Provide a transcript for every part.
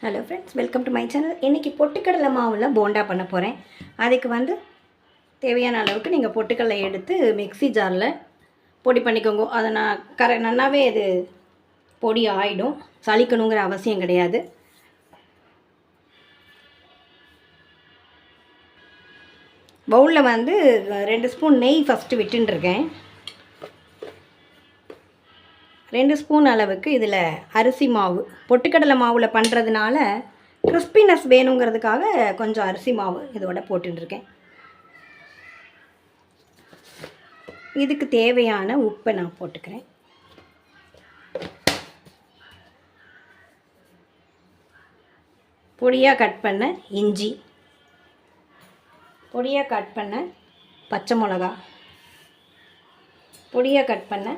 Hello friends, welcome to my channel. இன்றைக்கி பொட்டுக்கடலை மாவில் போண்டா பண்ண போகிறேன். அதுக்கு வந்து தேவையான அளவுக்கு நீங்கள் பொட்டுக்கடலை எடுத்து மிக்ஸி ஜாரில் பொடி பண்ணிக்கோங்க. அதை நான் நல்லாவே இது பொடி ஆகிடும், சலிக்கணுங்கிற அவசியம் கிடையாது. பவுலில் வந்து 2 ஸ்பூன் நெய் ஃபஸ்ட்டு விட்டுருக்கேன். 2 ஸ்பூன் அளவுக்கு இதில் அரிசி மாவு, பொட்டுக்கடலை மாவில் பண்ணுறதுனால கிறிஸ்பினஸ் வேணுங்கிறதுக்காக கொஞ்சம் அரிசி மாவு இதோட போட்டுருக்கேன். இதுக்கு தேவையான உப்பை நான் போட்டுக்கிறேன். பொடியாக கட் பண்ண இஞ்சி, பொடியாக கட் பண்ண பச்சை மிளகா, பொடியாக கட் பண்ண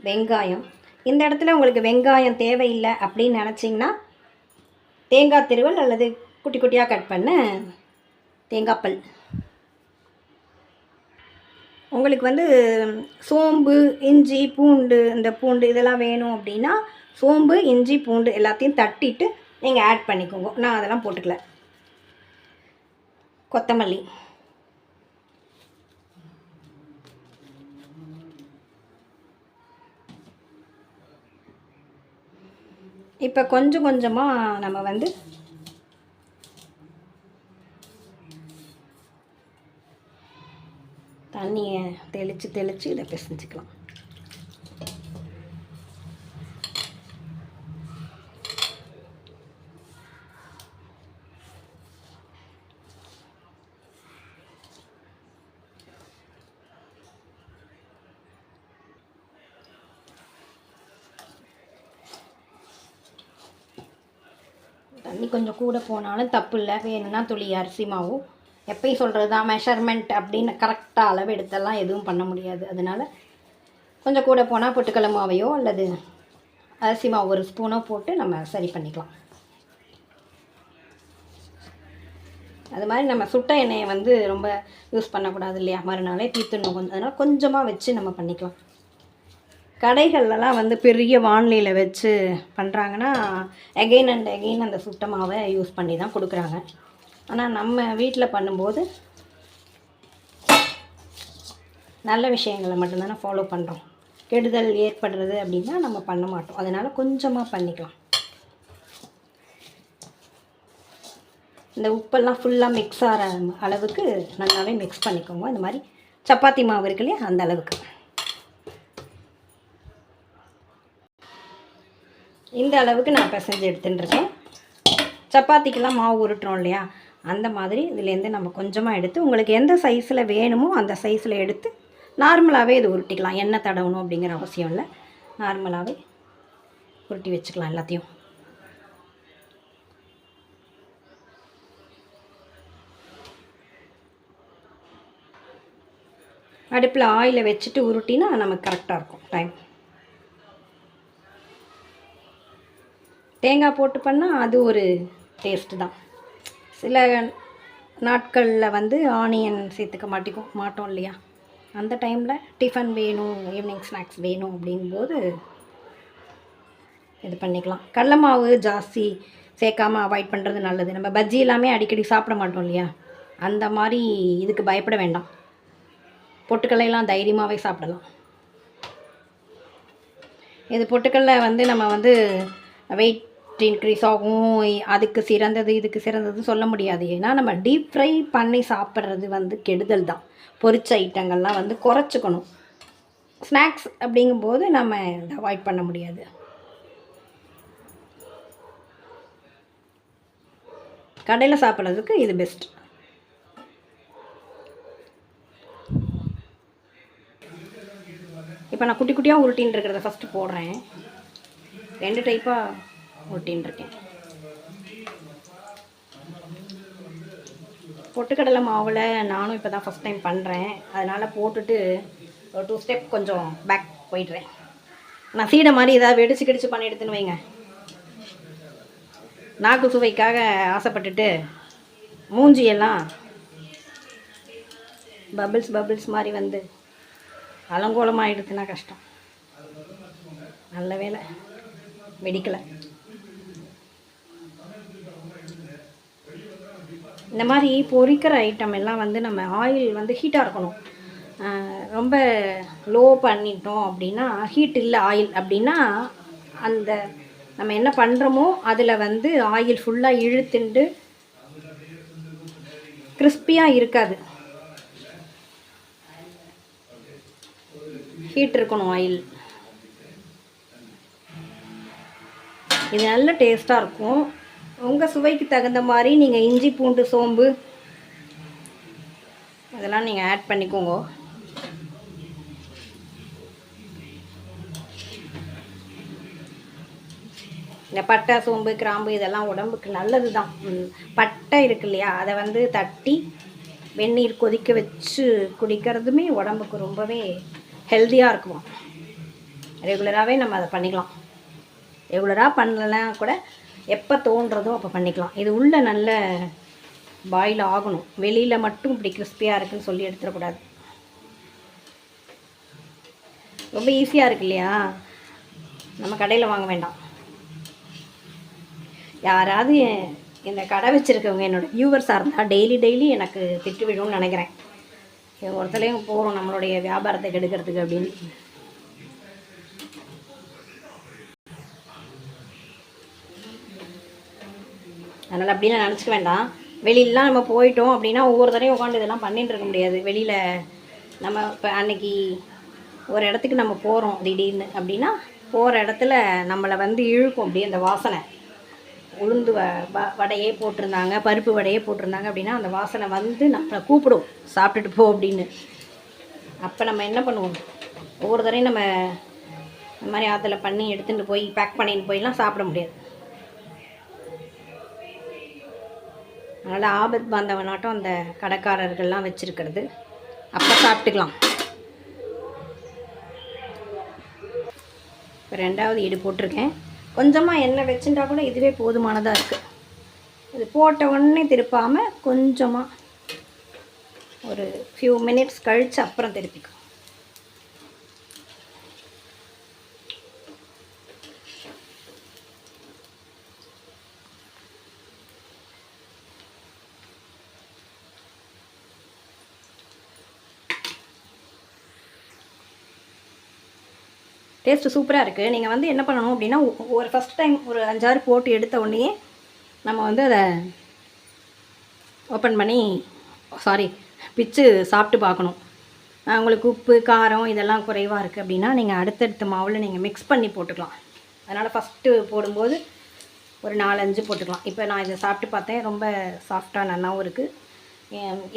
வெங்காயம். இந்த இடத்துல உங்களுக்கு வெங்காயம் தேவையில்லை அப்படின்னு நினச்சிங்கன்னா தேங்காய் திருவல் அல்லது குட்டி குட்டியாக கட் பண்ண தேங்காய் பல். உங்களுக்கு வந்து சோம்பு, இஞ்சி, பூண்டு, இந்த பூண்டு இதெல்லாம் வேணும் அப்படின்னா சோம்பு, இஞ்சி, பூண்டு எல்லாத்தையும் தட்டிட்டு நீங்கள் ஆட் பண்ணிக்கோங்க. நான் அதெல்லாம் போட்டுக்கல. கொத்தமல்லி, இப்போ கொஞ்சம் கொஞ்சமாக நம்ம வந்து தண்ணியை தெளித்து இதை பிசைஞ்சிக்கலாம். தண்ணி கொஞ்சம் கூட போனாலும் தப்பு இல்லை, வேணும்னா துளி அரிசி மாவும். எப்பயும் சொல்கிறது தான், மெஷர்மெண்ட் அப்படின்னு கரெக்டாக அளவு எடுத்தெல்லாம் எதுவும் பண்ண முடியாது. அதனால் கொஞ்சம் கூட போனால் பொட்டுக்கடலை மாவையோ அல்லது அரிசி மாவு 1 ஸ்பூனோ போட்டு நம்ம சரி பண்ணிக்கலாம். அது மாதிரி நம்ம சுட்ட எண்ணெயை வந்து ரொம்ப யூஸ் பண்ணக்கூடாது இல்லையா, மறுநாளே தீர்த்துடணும் கொஞ்சம். அதனால் கொஞ்சமாக வச்சு நம்ம பண்ணிக்கலாம். கடைகள்லாம் வந்து பெரிய வானிலையில் வச்சு பண்ணுறாங்கன்னா எகெயின் அண்ட் எகெயின் அந்த சுட்ட மாவை யூஸ் பண்ணி தான் கொடுக்குறாங்க. ஆனால் நம்ம வீட்டில் பண்ணும்போது நல்ல விஷயங்களை மட்டும்தானே ஃபாலோ பண்ணுறோம். கெடுதல் ஏற்படுறது அப்படின்னா நம்ம பண்ண மாட்டோம். அதனால் கொஞ்சமாக பண்ணிக்கலாம். இந்த உப்பெல்லாம் ஃபுல்லாக மிக்ஸ் ஆகிற அளவுக்கு நல்லாவே மிக்ஸ் பண்ணிக்கோங்க. இந்த மாதிரி சப்பாத்தி மாவு இருக்கு இல்லையா, அந்த அளவுக்கு. இந்த அளவுக்கு நான் பிசைஞ்சு எடுத்துட்டுருக்கேன். சப்பாத்திக்கெல்லாம் மாவு உருட்டுறோம் இல்லையா, அந்த மாதிரி இதுலேருந்து நம்ம கொஞ்சமாக எடுத்து உங்களுக்கு எந்த சைஸில் வேணுமோ அந்த சைஸில் எடுத்து நார்மலாகவே இது உருட்டிக்கலாம். எண்ணெய் தடவணும் அப்படிங்கிற அவசியம் இல்லை, நார்மலாகவே உருட்டி வச்சுக்கலாம் எல்லாத்தையும். அடுப்பில் ஆயிலை வச்சுட்டு உருட்டினா நமக்கு கரெக்டாக இருக்கும் டைம். தேங்காய் போட்டு பண்ணால் அது ஒரு டேஸ்ட்டு தான். சில நாட்களில் வந்து ஆனியன் சேர்த்துக்க மாட்டோம் இல்லையா, அந்த டைமில் டிஃபன் வேணும், ஈவினிங் ஸ்நாக்ஸ் வேணும் அப்படிங்கும்போது இது பண்ணிக்கலாம். கடலை மாவு ஜாஸ்தி சேர்க்காமல் அவாய்ட் பண்ணுறது நல்லது. நம்ம பஜ்ஜி எல்லாமே அடிக்கடி சாப்பிட மாட்டோம் இல்லையா, அந்த மாதிரி இதுக்கு பயப்பட வேண்டாம். பொட்டுக்கடலையெல்லாம் தைரியமாகவே சாப்பிடலாம். இது பொட்டுக்கடலை வந்து நம்ம வந்து வெயிட் இன்க்ரீஸ் ஆகும், அதுக்கு சிறந்தது இதுக்கு சிறந்தது சொல்ல முடியாது. ஏன்னா நம்ம டீப் ஃப்ரை பண்ணி சாப்பிட்றது வந்து கெடுதல் தான். பொரிச்ச ஐட்டங்கள்லாம் வந்து குறைச்சிக்கணும். ஸ்நாக்ஸ் அப்படிங்கும்போது நம்ம இதை அவாய்ட் பண்ண முடியாது. கடையில் சாப்பிட்றதுக்கு இது பெஸ்ட். இப்போ நான் குட்டி குட்டியாக உருட்டின்னு இருக்கிறத ஃபஸ்ட்டு போடுறேன். 2 டைப்பாக உருட்டின்னு இருக்கேன். பொட்டுக்கடலை மாவில் நானும் இப்போ தான் ஃபஸ்ட் டைம் பண்ணுறேன். அதனால் போட்டுட்டு ஒரு 2 ஸ்டெப் கொஞ்சம் பேக் போயிடுறேன். நான் சீடை மாதிரி ஏதாவது வெடிச்சு கிடிச்சு பண்ணி எடுத்துன்னு வைங்க, நாக்கு சுவைக்காக ஆசைப்பட்டுட்டு மூஞ்சியெல்லாம் பபிள்ஸ் மாதிரி வந்து அலங்கோலமாக எடுத்துனா கஷ்டம். நல்ல வேலை வெடிக்கலை. இந்த மாதிரி பொரிக்கிற ஐட்டம் எல்லாம் வந்து நம்ம ஆயில் வந்து ஹீட்டாக இருக்கணும். ரொம்ப லோ பண்ணிட்டோம் அப்படின்னா, ஹீட் இல்லை ஆயில் அப்படின்னா, அந்த நம்ம என்ன பண்ணுறோமோ அதில் வந்து ஆயில் ஃபுல்லாக இழுத்துண்டு கிறிஸ்பியாக இருக்காது. ஹீட் இருக்கணும் ஆயில். இது நல்ல டேஸ்ட்டாக இருக்கும். உங்கள் சுவைக்கு தகுந்த மாதிரி நீங்கள் இஞ்சி பூண்டு சோம்பு அதெல்லாம் நீங்கள் ஆட் பண்ணிக்கோங்க. இந்த பட்டை சோம்பு கிராம்பு இதெல்லாம் உடம்புக்கு நல்லது தான். பட்டை இருக்கு இல்லையா, அதை வந்து தட்டி வெந்நீர் கொதிக்க வச்சு குடிக்கிறதுமே உடம்புக்கு ரொம்பவே ஹெல்த்தியாக இருக்கும். ரெகுலராகவே நம்ம அதை பண்ணிக்கலாம். ரெகுலராக பண்ணலைன்னா கூட எப்போ தோன்றதோ அப்போ பண்ணிக்கலாம். இது உள்ளே நல்ல பாயில் ஆகணும். வெளியில் மட்டும் இப்படி கிறிஸ்பியாக இருக்குதுன்னு சொல்லி எடுத்துடக்கூடாது. ரொம்ப ஈஸியாக இருக்கு இல்லையா, நம்ம கடையில் வாங்க வேண்டாம். யாராவது இந்த கடை வச்சுருக்கவங்க என்னோடய வியூவர்ஸாக இருந்தால் டெய்லி எனக்கு திட்டு விடும்னு நினைக்கிறேன். ஒருத்தலையும் போகிறோம் நம்மளுடைய வியாபாரத்தை கெடுக்கிறதுக்கு அப்படின்னு. அதனால் அப்படின்னு நினச்சிக்க வேண்டாம். வெளியிலலாம் நம்ம போயிட்டோம் அப்படின்னா ஒவ்வொரு தடையும் உட்காந்து இதெல்லாம் பண்ணிட்டு இருக்க முடியாது. வெளியில் நம்ம இப்போ அன்றைக்கி ஒரு இடத்துக்கு நம்ம போகிறோம் திடீர்னு அப்படின்னா, போகிற இடத்துல நம்மளை வந்து இழுக்கும் அப்படியே அந்த வாசனை. உளுந்து வடையே போட்டிருந்தாங்க, பருப்பு வடையே போட்டிருந்தாங்க அப்படின்னா அந்த வாசனை வந்து நம்மளை கூப்பிடும், சாப்பிட்டுட்டு போ அப்படின்னு. அப்போ நம்ம என்ன பண்ணுவோம், ஒவ்வொரு தடையும் நம்ம இந்த மாதிரி ஆற்றுல பண்ணி எடுத்துகிட்டு போய் பேக் பண்ணிட்டு போயெல்லாம் சாப்பிட முடியாது. அதனால் ஆபத் பாந்தவனாட்டம் அந்த கடைக்காரர்கள்லாம் வச்சுருக்கிறது. அப்போ சாப்பிட்டுக்கலாம். இப்போ 2வது ஈடு போட்டிருக்கேன். கொஞ்சமாக எண்ணெய் வச்சுட்டா கூட இதுவே போதுமானதாக இருக்குது. இது போட்ட உடனே திருப்பாமல் கொஞ்சமாக ஒரு ஃபியூ மினிட்ஸ் கழித்து அப்புறம் திருப்பிக்கும். டேஸ்ட்டு சூப்பராக இருக்குது. நீங்கள் வந்து என்ன பண்ணணும் அப்படின்னா, ஒரு ஃபஸ்ட் டைம் ஒரு 5-6 போட்டு எடுத்த உடனே நம்ம வந்து அதை ஓப்பன் பண்ணி பிச்சு சாப்பிட்டு பார்க்கணும். உங்களுக்கு உப்பு காரம் இதெல்லாம் குறைவாக இருக்குது அப்படின்னா நீங்கள் அடுத்தடுத்த மாவில் நீங்கள் மிக்ஸ் பண்ணி போட்டுக்கலாம். அதனால் ஃபஸ்ட்டு போடும்போது ஒரு 4-5 போட்டுக்கலாம். இப்போ நான் இதை சாப்பிட்டு பார்த்தேன், ரொம்ப சாஃப்டாக நல்லாவும் இருக்குது.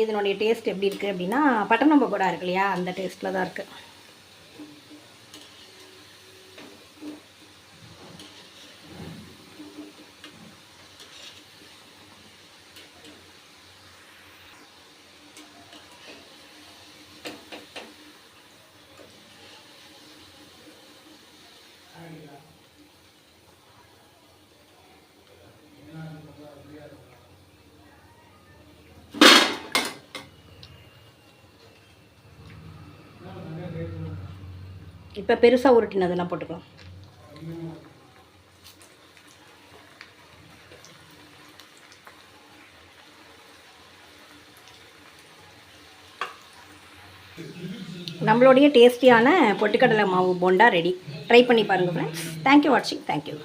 இதனுடைய டேஸ்ட் எப்படி இருக்குது அப்படின்னா, பட்டணம் பக்கோடா இருக்கு இல்லையா, அந்த டேஸ்ட்டில் தான் இருக்குது. இப்போ பெருசாக உருட்டினதெல்லாம் போட்டுக்கலாம். நம்மளுடைய டேஸ்டியான பொட்டுக்கடலை மாவு போண்டா ரெடி. ட்ரை பண்ணி பாருங்கள் ஃப்ரெண்ட்ஸ். தேங்க்யூ வாட்சிங். தேங்க்யூ.